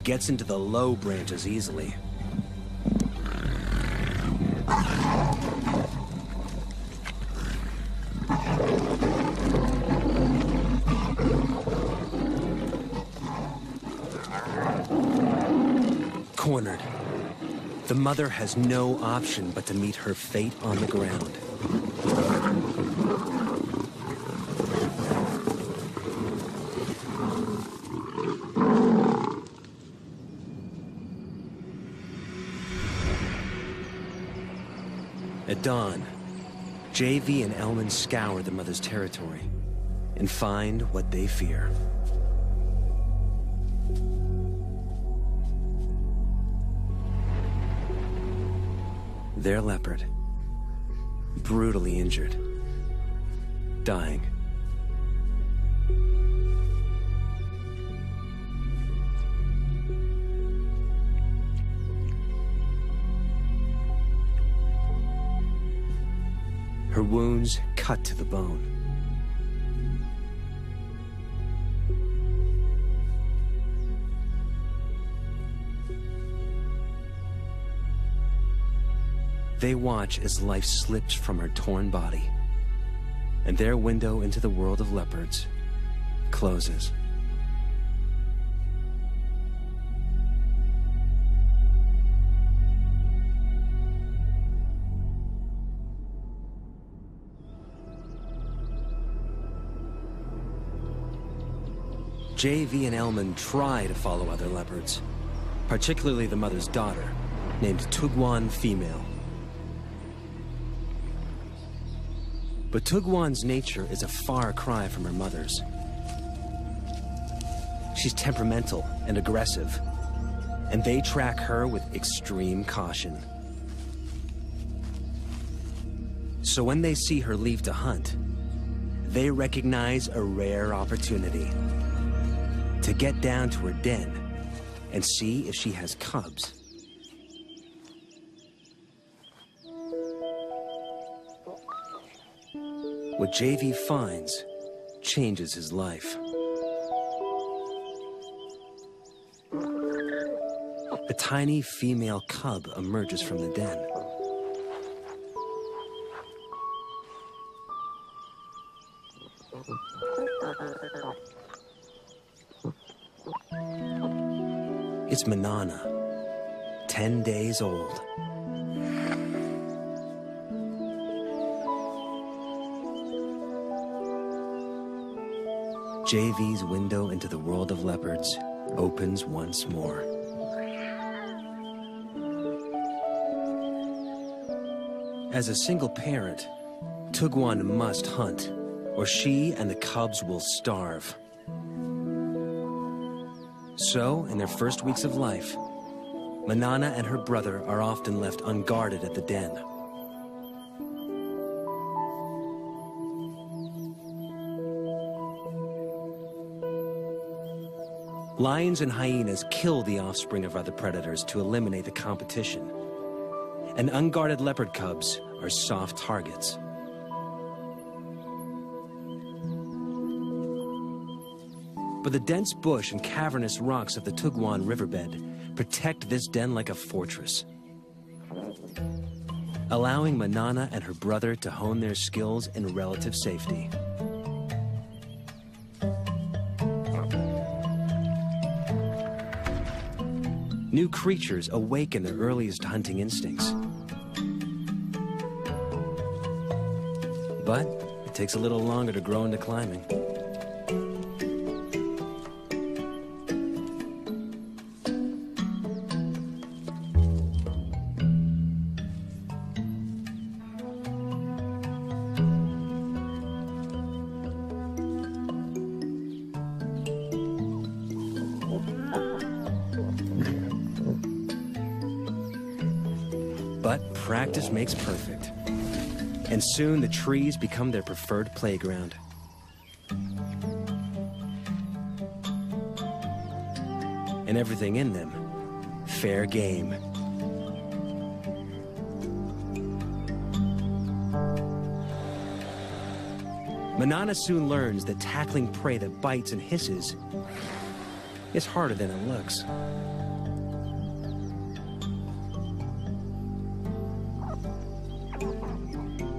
gets into the low branches easily. Cornered. The mother has no option but to meet her fate on the ground. At dawn, JV and Elman scour the mother's territory and find what they fear. Their leopard, brutally injured, dying. Her wounds cut to the bone. They watch as life slips from her torn body, and their window into the world of leopards closes. JV and Elman try to follow other leopards, particularly the mother's daughter, named Tugwan Female. But Tugwan's nature is a far cry from her mother's. She's temperamental and aggressive, and they track her with extreme caution. So when they see her leave to hunt, they recognize a rare opportunity to get down to her den and see if she has cubs. What JV finds changes his life. A tiny female cub emerges from the den. It's Manana, 10 days old. JV's window into the world of leopards opens once more. As a single parent, Tugwan must hunt, or she and the cubs will starve. So, in their first weeks of life, Manana and her brother are often left unguarded at the den. Lions and hyenas kill the offspring of other predators to eliminate the competition, and unguarded leopard cubs are soft targets. But the dense bush and cavernous rocks of the Tugwan riverbed protect this den like a fortress, allowing Manana and her brother to hone their skills in relative safety. New creatures awaken their earliest hunting instincts. But it takes a little longer to grow into climbing. But practice makes perfect. And soon the trees become their preferred playground. And everything in them, fair game. Manana soon learns that tackling prey that bites and hisses is harder than it looks.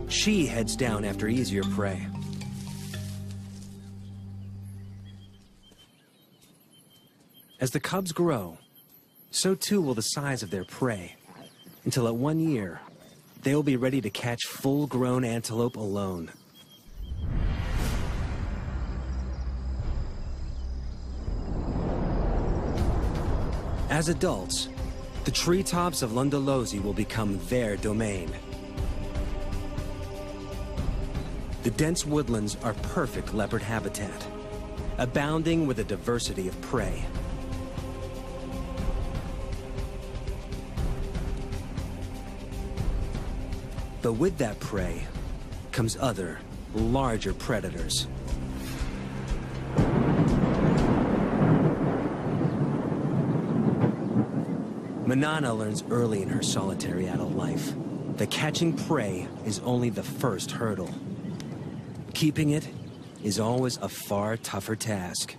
She heads down after easier prey. As the cubs grow, so too will the size of their prey, until at 1 year, they will be ready to catch full-grown antelope alone. As adults, the treetops of Lundalozi will become their domain. The dense woodlands are perfect leopard habitat, abounding with a diversity of prey. But with that prey comes other, larger predators. Manana learns early in her solitary adult life that catching prey is only the first hurdle. Keeping it is always a far tougher task.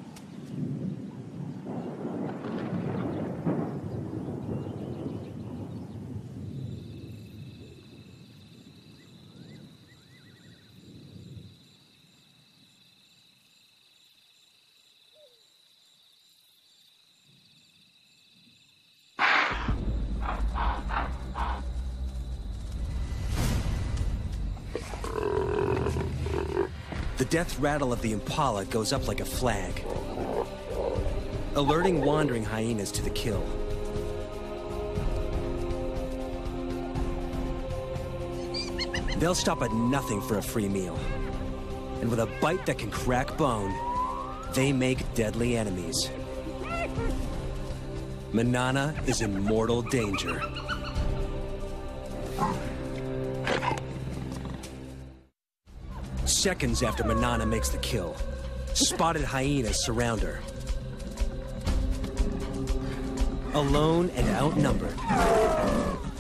The death rattle of the impala goes up like a flag, alerting wandering hyenas to the kill. They'll stop at nothing for a free meal, and with a bite that can crack bone, they make deadly enemies. Manana is in mortal danger. Seconds after Manana makes the kill, spotted hyenas surround her. Alone and outnumbered,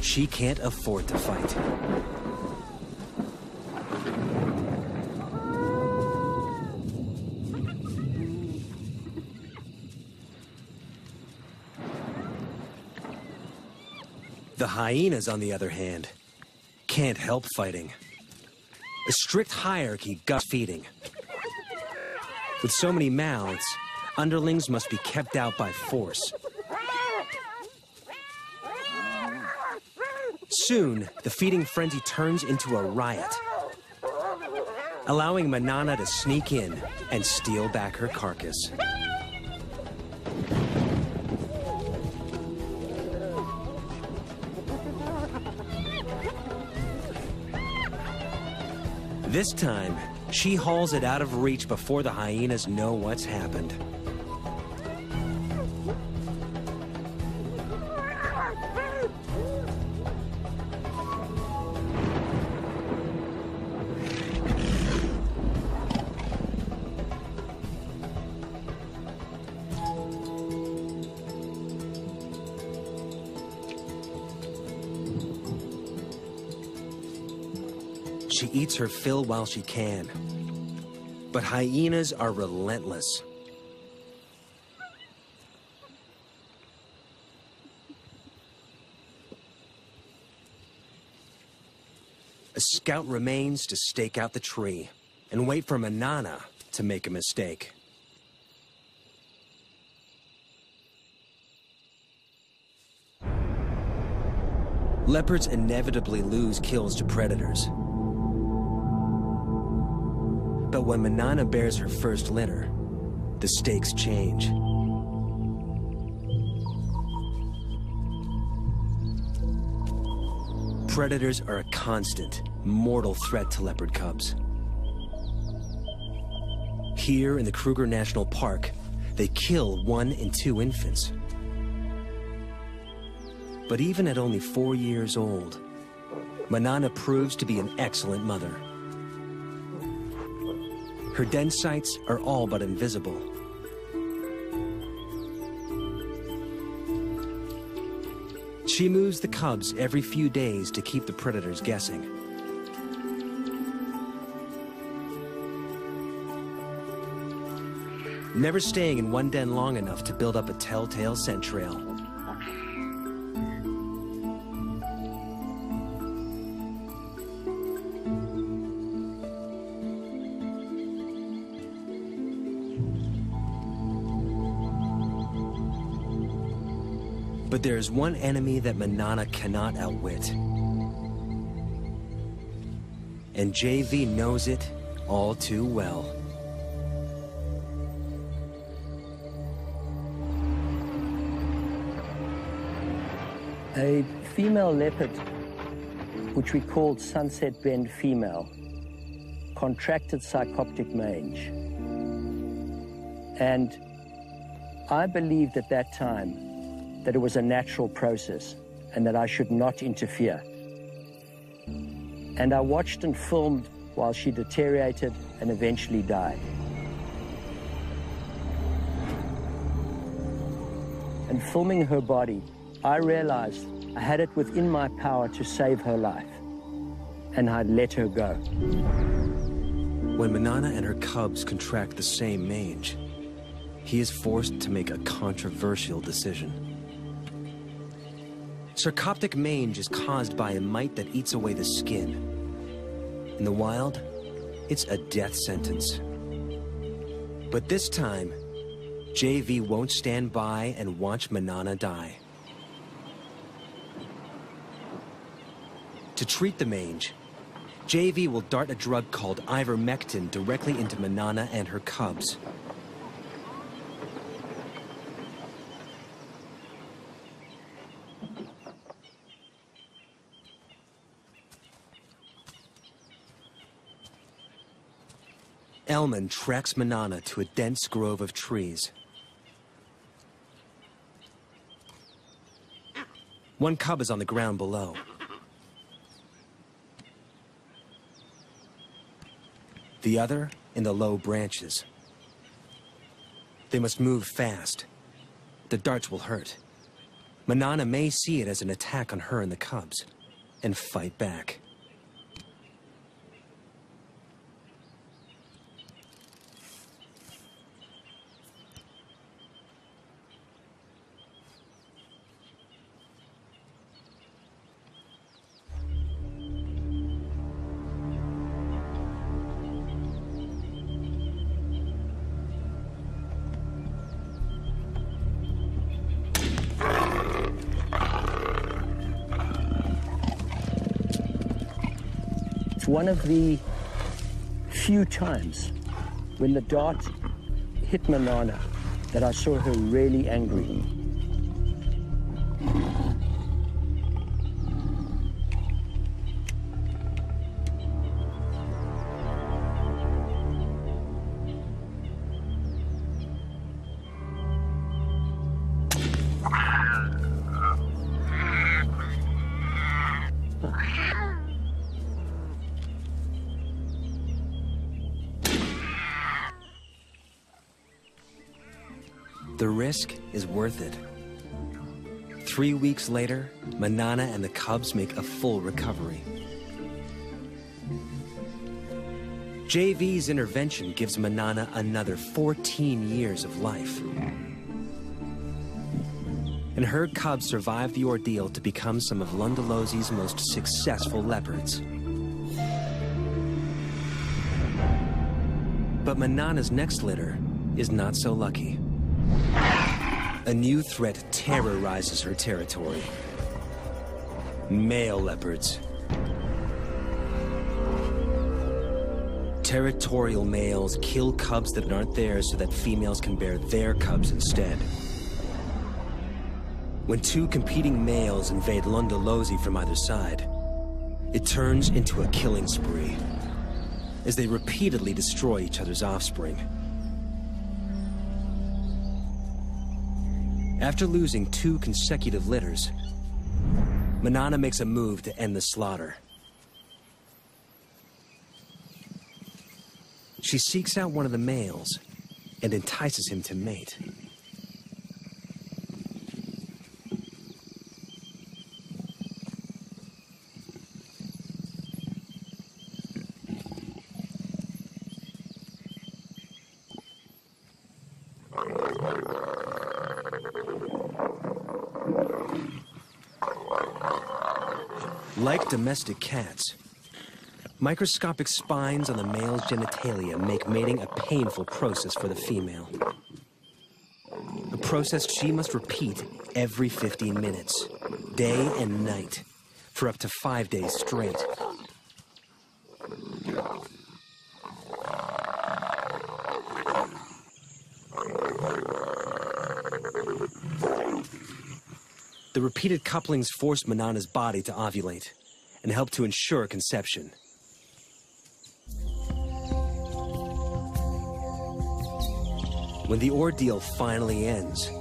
she can't afford to fight. The hyenas, on the other hand, can't help fighting. A strict hierarchy guts feeding. With so many mouths, underlings must be kept out by force. Soon, the feeding frenzy turns into a riot, allowing Manana to sneak in and steal back her carcass. This time, she hauls it out of reach before the hyenas know what's happened. She eats her fill while she can. But hyenas are relentless. A scout remains to stake out the tree and wait for Manana to make a mistake. Leopards inevitably lose kills to predators. But when Manana bears her first litter, the stakes change. Predators are a constant, mortal threat to leopard cubs. Here in the Kruger National Park, they kill 1 and 2 infants. But even at only 4 years old, Manana proves to be an excellent mother. Her den sites are all but invisible. She moves the cubs every few days to keep the predators guessing. Never staying in one den long enough to build up a telltale scent trail. But there's one enemy that Manana cannot outwit. And JV knows it all too well. A female leopard, which we called Sunset Bend female, contracted psychoptic mange. And I believed at that time that it was a natural process and that I should not interfere. And I watched and filmed while she deteriorated and eventually died. And filming her body, I realized I had it within my power to save her life, and I'd let her go. When Manana and her cubs contract the same mange, he is forced to make a controversial decision. Sarcoptic mange is caused by a mite that eats away the skin. In the wild, it's a death sentence. But this time, JV won't stand by and watch Manana die. To treat the mange, JV will dart a drug called ivermectin directly into Manana and her cubs. Elman tracks Manana to a dense grove of trees. One cub is on the ground below. The other in the low branches. They must move fast. The darts will hurt. Manana may see it as an attack on her and the cubs, and fight back. One of the few times when the dart hit Manana that I saw her really angry. The risk is worth it. 3 weeks later, Manana and the cubs make a full recovery. JV's intervention gives Manana another 14 years of life. And her cubs survive the ordeal to become some of Lundalosi's most successful leopards. But Manana's next litter is not so lucky. A new threat terrorizes her territory. Male leopards. Territorial males kill cubs that aren't theirs so that females can bear their cubs instead. When two competing males invade Lundalosi from either side, it turns into a killing spree as they repeatedly destroy each other's offspring. After losing 2 consecutive litters, Manana makes a move to end the slaughter. She seeks out one of the males and entices him to mate. Like domestic cats, microscopic spines on the male's genitalia make mating a painful process for the female. A process she must repeat every 15 minutes, day and night, for up to 5 days straight. The repeated couplings force Manana's body to ovulate and help to ensure conception. When the ordeal finally ends,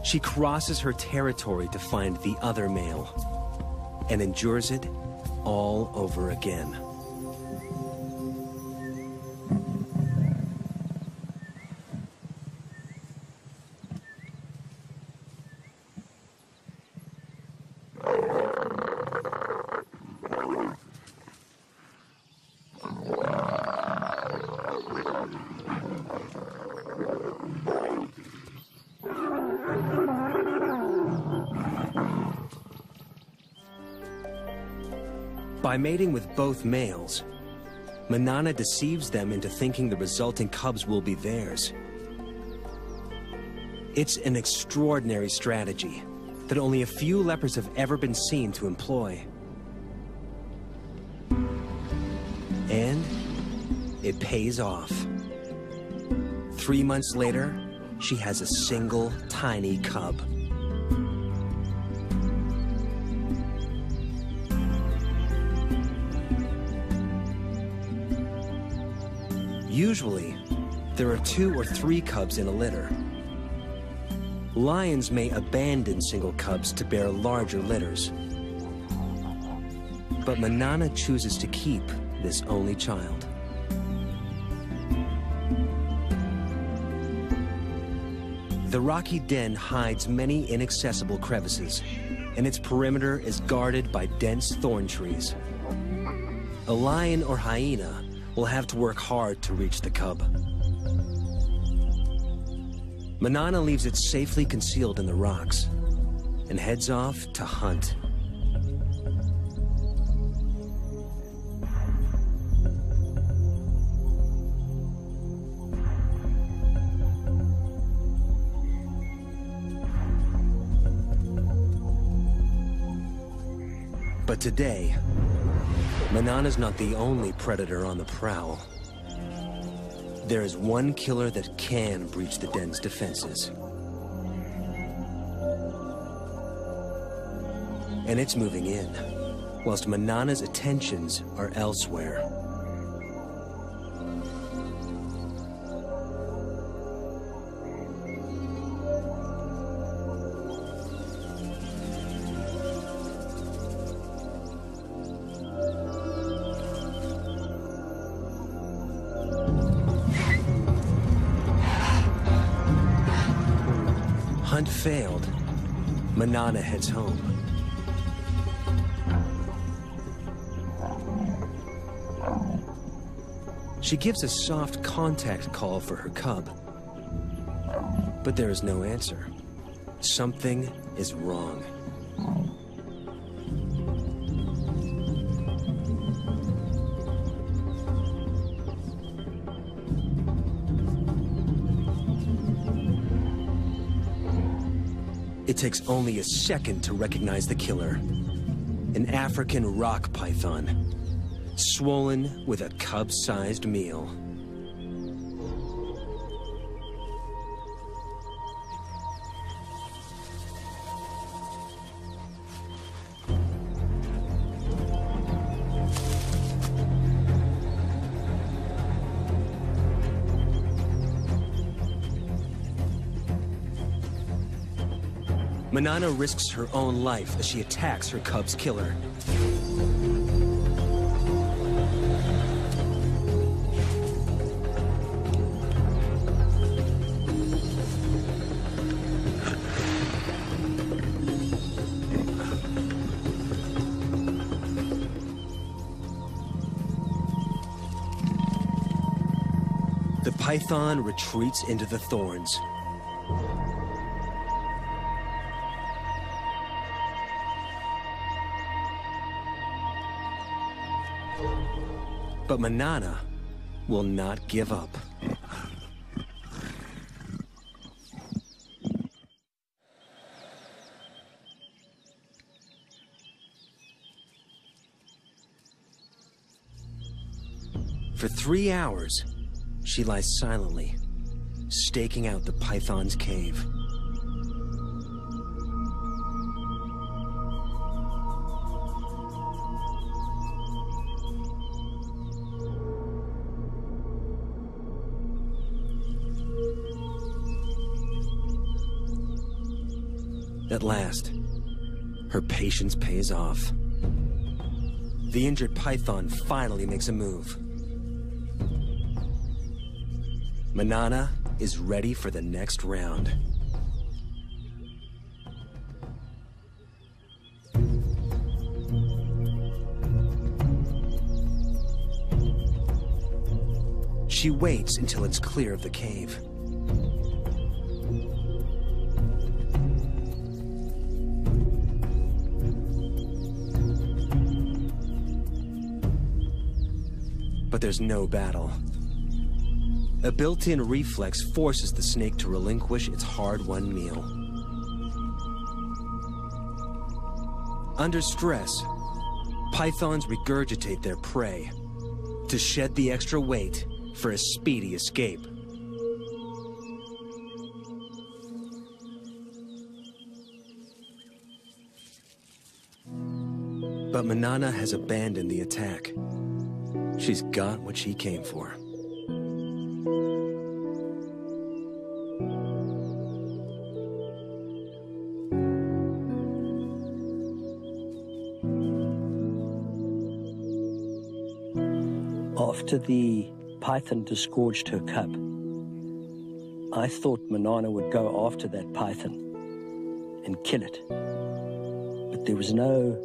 she crosses her territory to find the other male and endures it all over again. By mating with both males, Manana deceives them into thinking the resulting cubs will be theirs. It's an extraordinary strategy that only a few leopards have ever been seen to employ. And it pays off. 3 months later, she has a single tiny cub. Usually, there are 2 or 3 cubs in a litter. Lions may abandon single cubs to bear larger litters. But Manana chooses to keep this only child. The rocky den hides many inaccessible crevices, and its perimeter is guarded by dense thorn trees. A lion or hyena will have to work hard to reach the cub. Manana leaves it safely concealed in the rocks and heads off to hunt. But today, Manana's not the only predator on the prowl. There is one killer that can breach the den's defenses. And it's moving in, whilst Manana's attentions are elsewhere. Hunt failed, Manana heads home. She gives a soft contact call for her cub, but there is no answer. Something is wrong. It takes only a second to recognize the killer. An African rock python, swollen with a cub-sized meal. Manana risks her own life as she attacks her cub's killer. The python retreats into the thorns. But Manana will not give up. For 3 hours, she lies silently, staking out the python's cave. At last, her patience pays off. The injured python finally makes a move. Manana is ready for the next round. She waits until it's clear of the cave. But there's no battle. A built-in reflex forces the snake to relinquish its hard-won meal. Under stress, pythons regurgitate their prey to shed the extra weight for a speedy escape. But Manana has abandoned the attack. She's got what she came for. After the python disgorged her cub, I thought Manana would go after that python and kill it. But there was no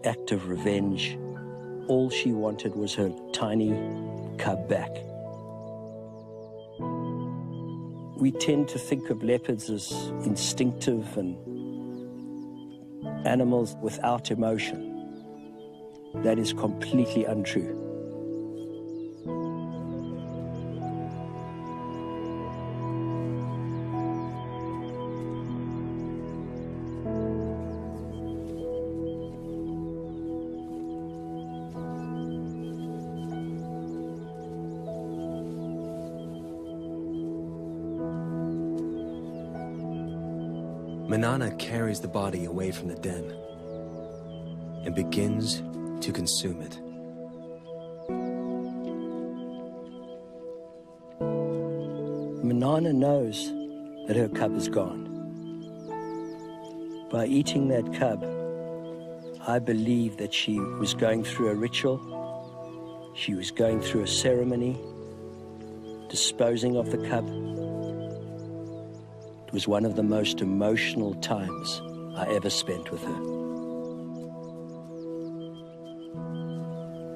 act of revenge. All she wanted was her tiny cub back. We tend to think of leopards as instinctive and animals without emotion. That is completely untrue. Manana carries the body away from the den and begins to consume it. Manana knows that her cub is gone. By eating that cub, I believe that she was going through a ritual, she was going through a ceremony, disposing of the cub. It was one of the most emotional times I ever spent with her.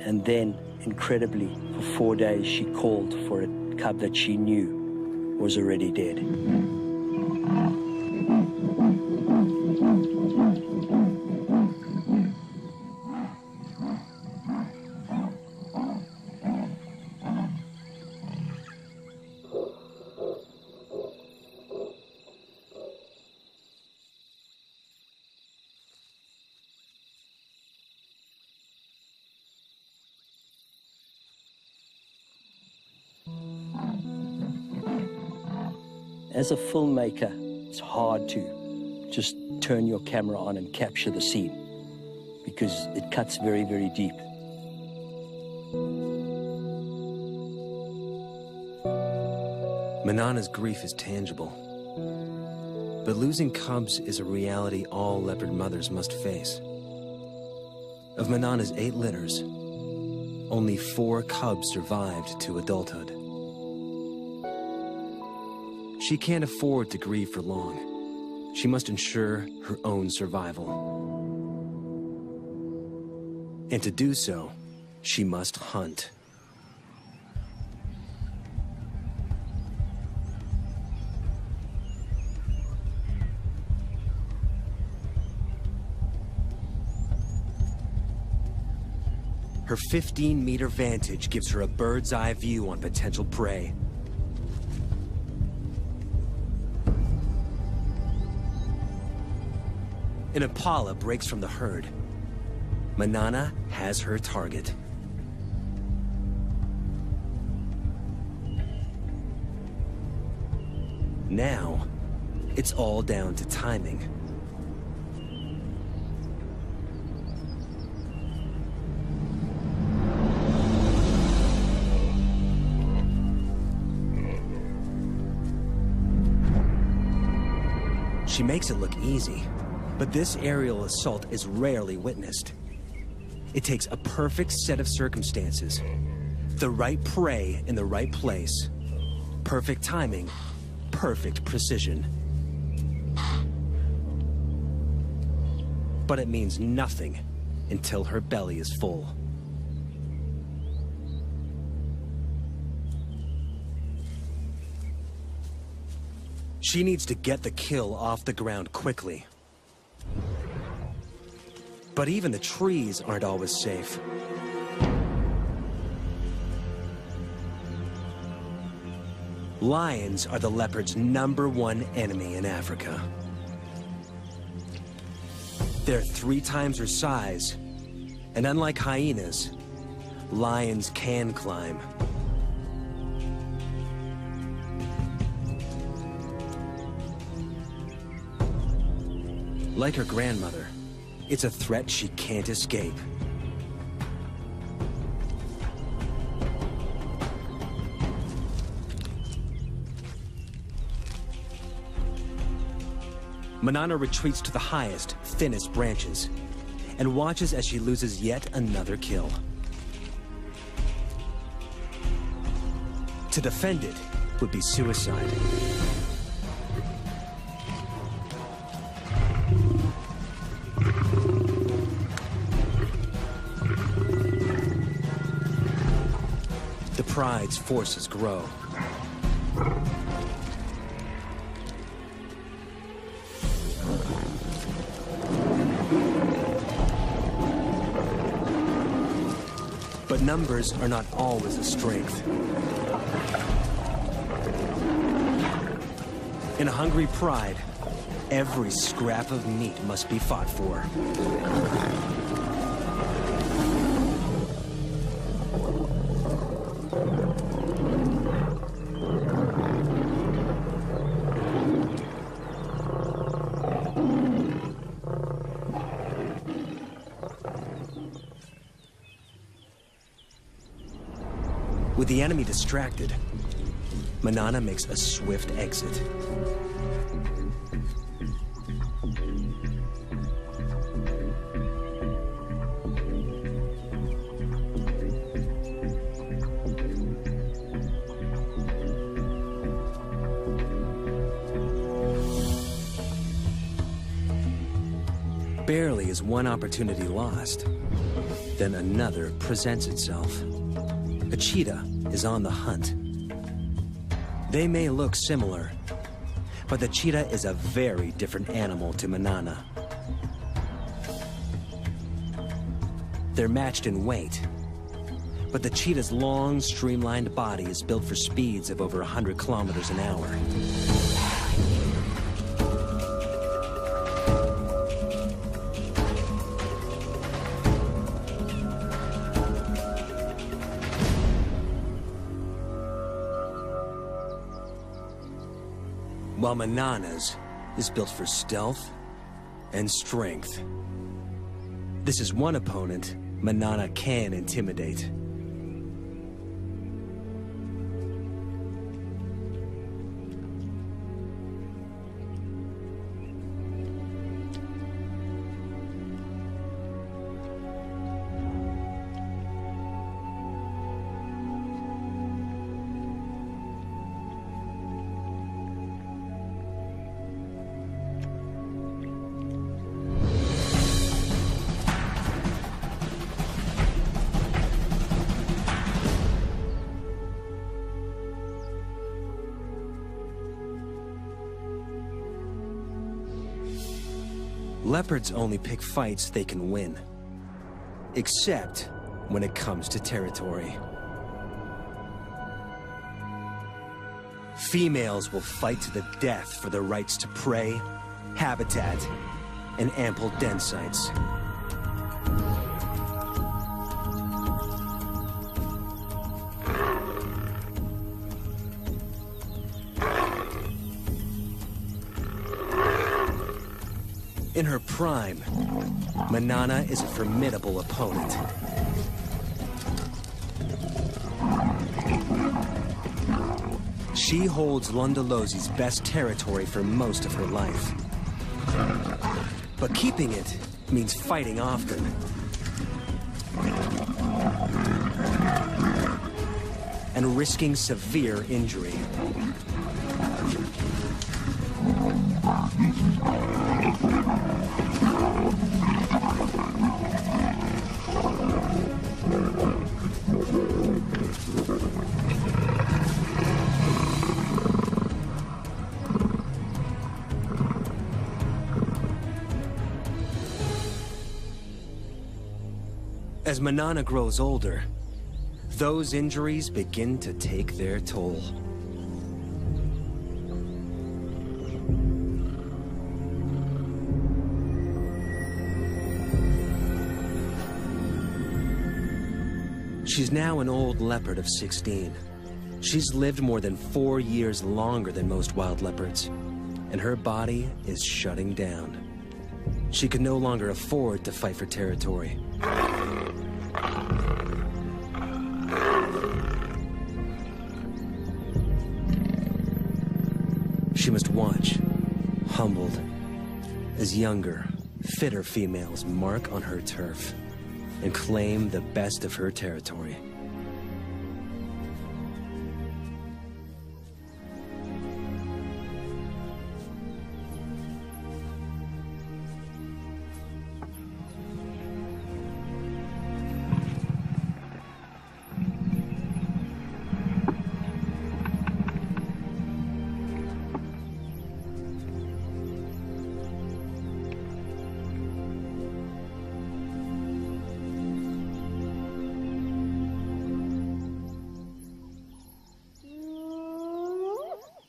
And then, incredibly, for 4 days, she called for a cub that she knew was already dead. As a filmmaker, it's hard to just turn your camera on and capture the scene because it cuts very, very deep. Manana's grief is tangible, but losing cubs is a reality all leopard mothers must face. Of Manana's 8 litters, only 4 cubs survived to adulthood. She can't afford to grieve for long. She must ensure her own survival. And to do so, she must hunt. Her 15-meter vantage gives her a bird's-eye view on potential prey. An impala breaks from the herd. Manana has her target. Now, it's all down to timing. She makes it look easy, but this aerial assault is rarely witnessed. It takes a perfect set of circumstances, the right prey in the right place, perfect timing, perfect precision. But it means nothing until her belly is full. She needs to get the kill off the ground quickly. But even the trees aren't always safe. Lions are the leopard's #1 enemy in Africa. They're 3 times her size, and unlike hyenas, lions can climb. Like her grandmother, it's a threat she can't escape. Manana retreats to the highest, thinnest branches, and watches as she loses yet another kill. To defend it would be suicide. The pride's forces grow. But numbers are not always a strength. In a hungry pride, every scrap of meat must be fought for. With the enemy distracted, Manana makes a swift exit. Barely is one opportunity lost, then another presents itself. A cheetah is on the hunt. They may look similar, but the cheetah is a very different animal to Manana. They're matched in weight, but the cheetah's long, streamlined body is built for speeds of over 100 kilometers an hour. While Manana's is built for stealth and strength. This is one opponent Manana can intimidate. Leopards only pick fights they can win, except when it comes to territory. Females will fight to the death for their rights to prey, habitat, and ample den sites. In her prime, Manana is a formidable opponent. She holds Londolosi's best territory for most of her life. But keeping it means fighting often. And risking severe injury. As Manana grows older, those injuries begin to take their toll. She's now an old leopard of 16. She's lived more than 4 years longer than most wild leopards, and her body is shutting down. She can no longer afford to fight for territory. She must watch, humbled, as younger, fitter females mark on her turf and claim the best of her territory.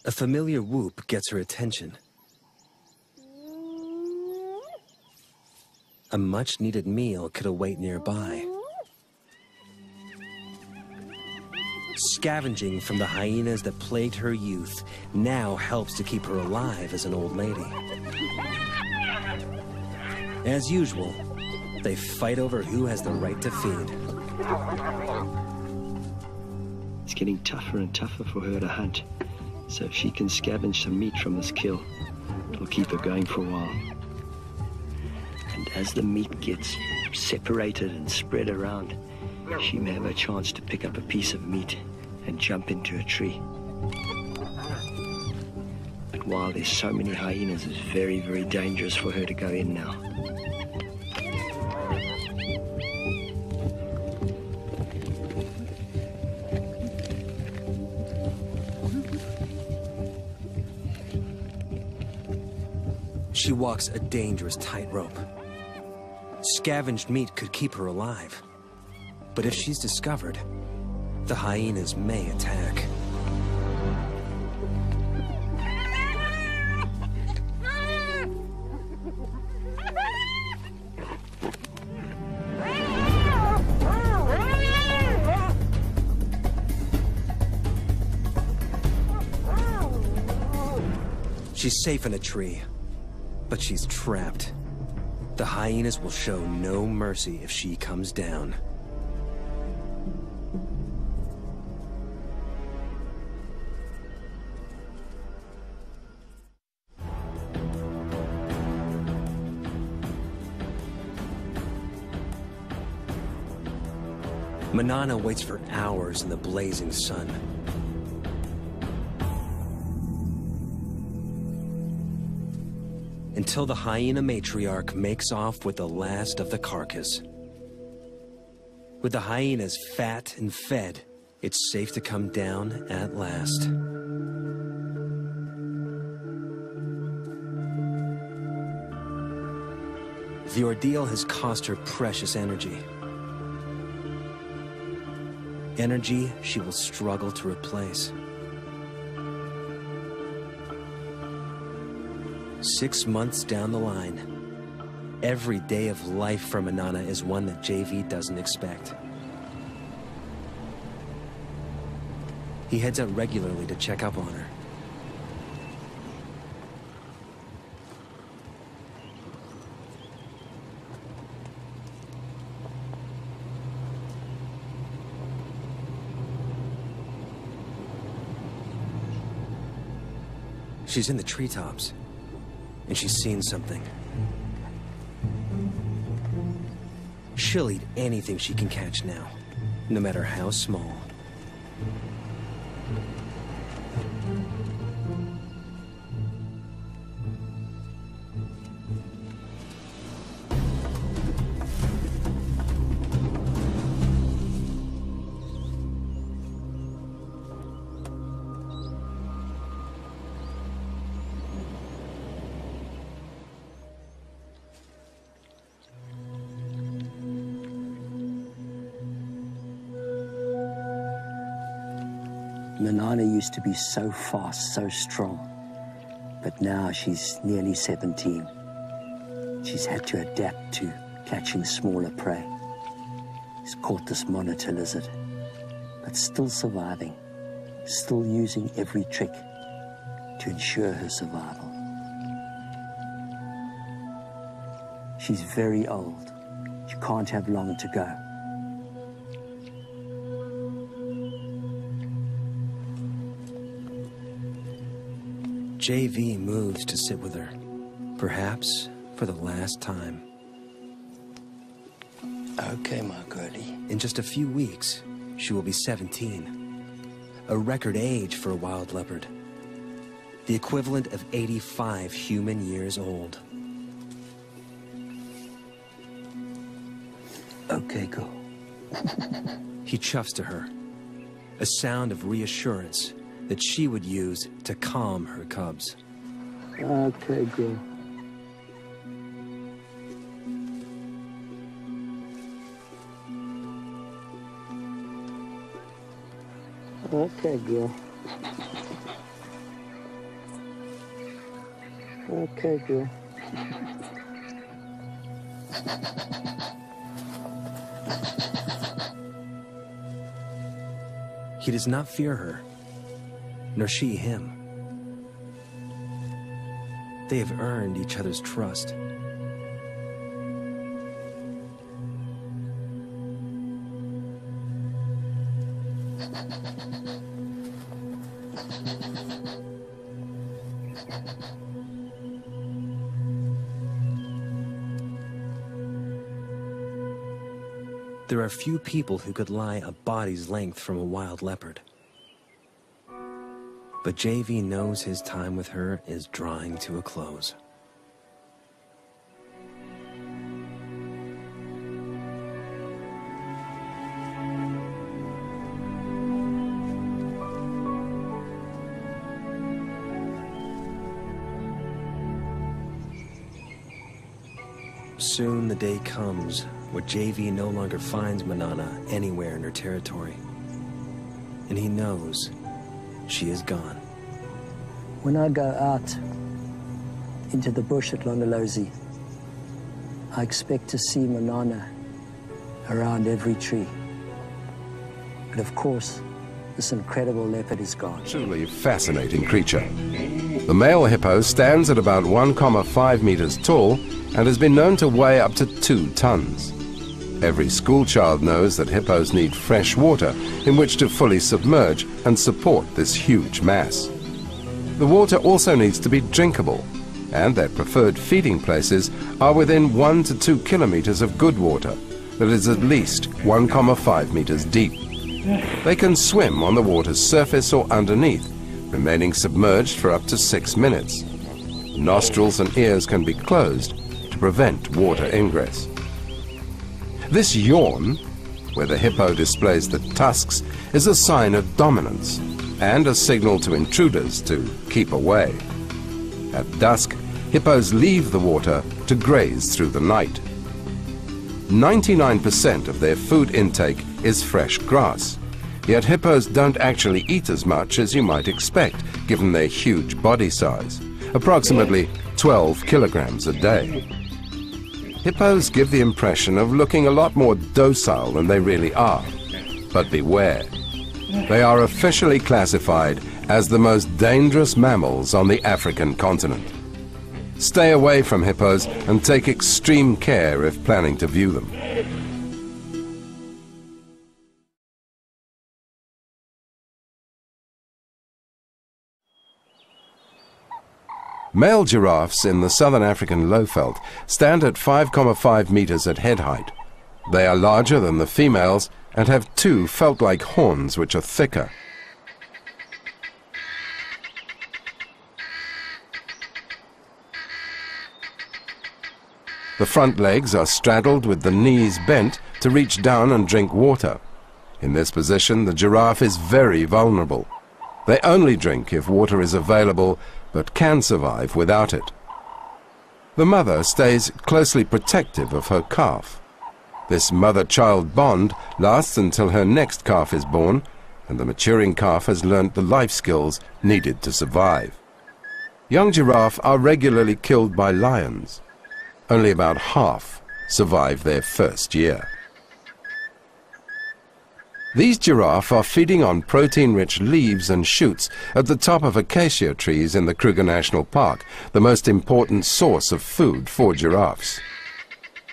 A familiar whoop gets her attention. A much-needed meal could await nearby. Scavenging from the hyenas that plagued her youth now helps to keep her alive as an old lady. As usual, they fight over who has the right to feed. It's getting tougher and tougher for her to hunt. So if she can scavenge some meat from this kill, it'll keep her going for a while. And as the meat gets separated and spread around, she may have a chance to pick up a piece of meat and jump into a tree. But while there's so many hyenas, it's very, very dangerous for her to go in now. She walks a dangerous tightrope. Scavenged meat could keep her alive. But if she's discovered, the hyenas may attack. She's safe in a tree. But she's trapped. The hyenas will show no mercy if she comes down. Manana waits for hours in the blazing sun. Until the hyena matriarch makes off with the last of the carcass. With the hyenas fat and fed, it's safe to come down at last. The ordeal has cost her precious energy. Energy she will struggle to replace. 6 months down the line, every day of life for Manana is one that JV doesn't expect. He heads out regularly to check up on her. She's in the treetops, and she's seen something. She'll eat anything she can catch now, no matter how small. Manana used to be so fast, so strong, but now she's nearly 17. She's had to adapt to catching smaller prey. She's caught this monitor lizard, but still surviving, still using every trick to ensure her survival. She's very old. She can't have long to go. JV moves to sit with her, perhaps for the last time. Okay, my girlie. In just a few weeks, she will be 17, a record age for a wild leopard, the equivalent of 85 human years old. Okay, go. He chuffs to her, a sound of reassurance that she would use to calm her cubs. Okay, girl. Okay, girl. Okay, girl. He does not fear her, nor she him. They have earned each other's trust. There are few people who could lie a body's length from a wild leopard. But JV knows his time with her is drawing to a close. Soon the day comes where JV no longer finds Manana anywhere in her territory. And he knows she is gone. When I go out into the bush at Londolozi, I expect to see Manana around every tree. But of course, this incredible leopard is gone. Truly fascinating creature. The male hippo stands at about 1,5 meters tall and has been known to weigh up to 2 tons. Every schoolchild knows that hippos need fresh water in which to fully submerge and support this huge mass. The water also needs to be drinkable, and their preferred feeding places are within 1 to 2 kilometers of good water that is at least 1,5 meters deep. They can swim on the water's surface or underneath, remaining submerged for up to 6 minutes. Nostrils and ears can be closed to prevent water ingress. This yawn, where the hippo displays the tusks, is a sign of dominance and a signal to intruders to keep away. At dusk, hippos leave the water to graze through the night. 99% of their food intake is fresh grass, yet hippos don't actually eat as much as you might expect given their huge body size, approximately 12 kilograms a day. Hippos give the impression of looking a lot more docile than they really are. But beware, they are officially classified as the most dangerous mammals on the African continent. Stay away from hippos and take extreme care if planning to view them. Male giraffes in the southern African lowveld stand at 5,5 meters at head height. They are larger than the females and have two felt-like horns which are thicker. The front legs are straddled with the knees bent to reach down and drink water. In this position, the giraffe is very vulnerable. They only drink if water is available, but can survive without it. The mother stays closely protective of her calf. This mother-child bond lasts until her next calf is born, and the maturing calf has learnt the life skills needed to survive. Young giraffe are regularly killed by lions. Only about half survive their first year. These giraffe are feeding on protein-rich leaves and shoots at the top of acacia trees in the Kruger National Park, the most important source of food for giraffes.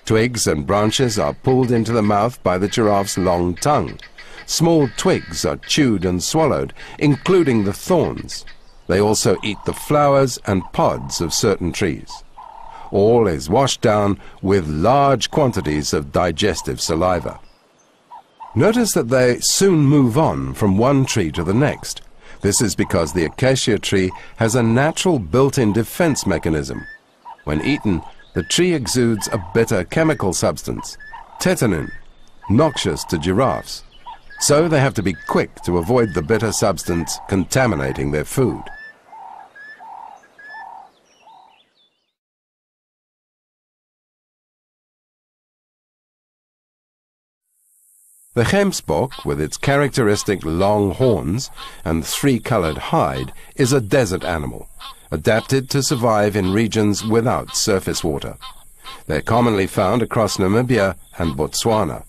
Twigs and branches are pulled into the mouth by the giraffe's long tongue. Small twigs are chewed and swallowed, including the thorns. They also eat the flowers and pods of certain trees. All is washed down with large quantities of digestive saliva. Notice that they soon move on from one tree to the next. This is because the acacia tree has a natural built-in defense mechanism. When eaten, the tree exudes a bitter chemical substance, tetanine, noxious to giraffes. So they have to be quick to avoid the bitter substance contaminating their food. The gemsbok, with its characteristic long horns and three-colored hide, is a desert animal, adapted to survive in regions without surface water. They're commonly found across Namibia and Botswana.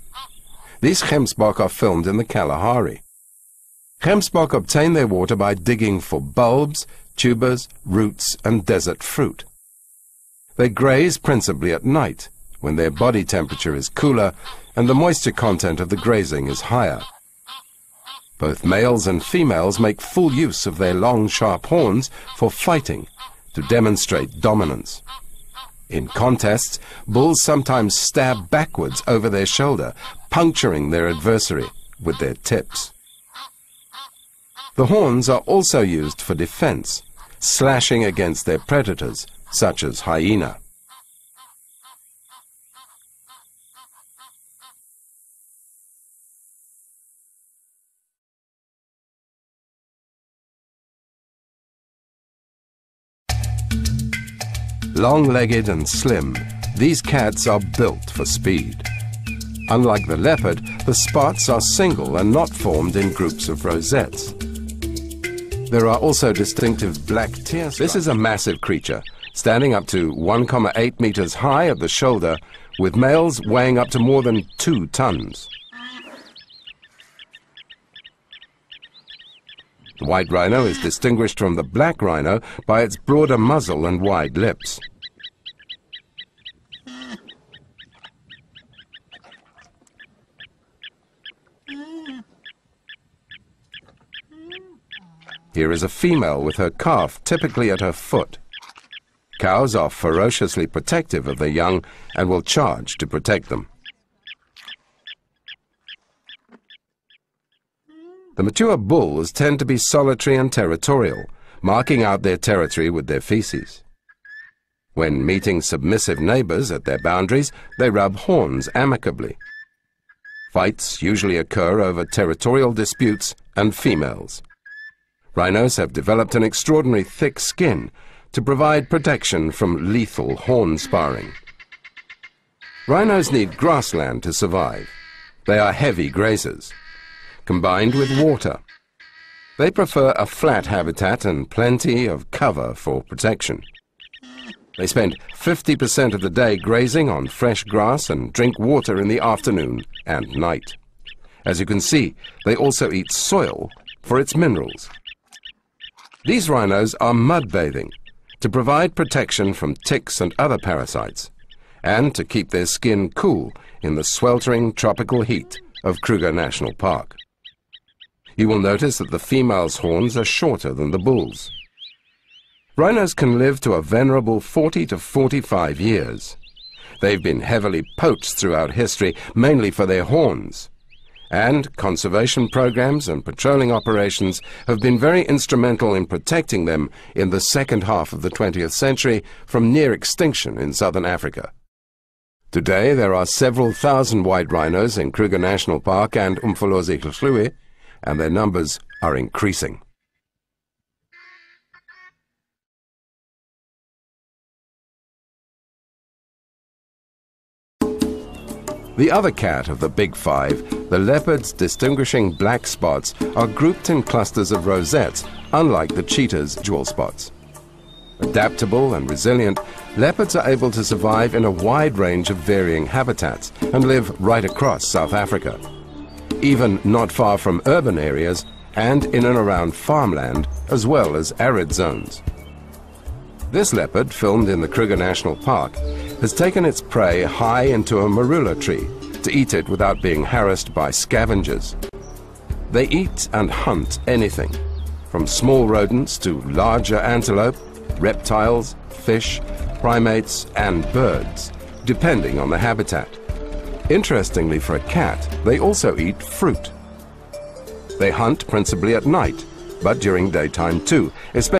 These gemsbok are filmed in the Kalahari. Gemsbok obtain their water by digging for bulbs, tubers, roots, and desert fruit. They graze principally at night, when their body temperature is cooler and the moisture content of the grazing is higher. Both males and females make full use of their long, sharp horns for fighting, to demonstrate dominance. In contests, bulls sometimes stab backwards over their shoulder, puncturing their adversary with their tips. The horns are also used for defense, slashing against their predators, such as hyena. Long-legged and slim, these cats are built for speed. Unlike the leopard, the spots are single and not formed in groups of rosettes. There are also distinctive black tear stripes. This is a massive creature, standing up to 1,8 meters high at the shoulder, with males weighing up to more than 2 tons. The white rhino is distinguished from the black rhino by its broader muzzle and wide lips. Here is a female with her calf typically at her foot. Cows are ferociously protective of their young and will charge to protect them. The mature bulls tend to be solitary and territorial, marking out their territory with their feces. When meeting submissive neighbors at their boundaries, they rub horns amicably. Fights usually occur over territorial disputes and females. Rhinos have developed an extraordinary thick skin to provide protection from lethal horn sparring. Rhinos need grassland to survive. They are heavy grazers, combined with water. They prefer a flat habitat and plenty of cover for protection. They spend 50% of the day grazing on fresh grass and drink water in the afternoon and night. As you can see, they also eat soil for its minerals. These rhinos are mud bathing to provide protection from ticks and other parasites, and to keep their skin cool in the sweltering tropical heat of Kruger National Park. You will notice that the female's horns are shorter than the bull's. Rhinos can live to a venerable 40 to 45 years. They've been heavily poached throughout history, mainly for their horns. And conservation programs and patrolling operations have been very instrumental in protecting them in the second half of the 20th century from near extinction in southern Africa. Today there are several thousand white rhinos in Kruger National Park and Umfolozi, and their numbers are increasing. The other cat of the big five, the leopard's distinguishing black spots, are grouped in clusters of rosettes, unlike the cheetah's jewel spots. Adaptable and resilient, leopards are able to survive in a wide range of varying habitats and live right across South Africa, even not far from urban areas and in and around farmland, as well as arid zones. This leopard, filmed in the Kruger National Park, has taken its prey high into a marula tree to eat it without being harassed by scavengers. They eat and hunt anything, from small rodents to larger antelope, reptiles, fish, primates and birds, depending on the habitat. Interestingly for a cat, they also eat fruit. They hunt principally at night, but during daytime too, especially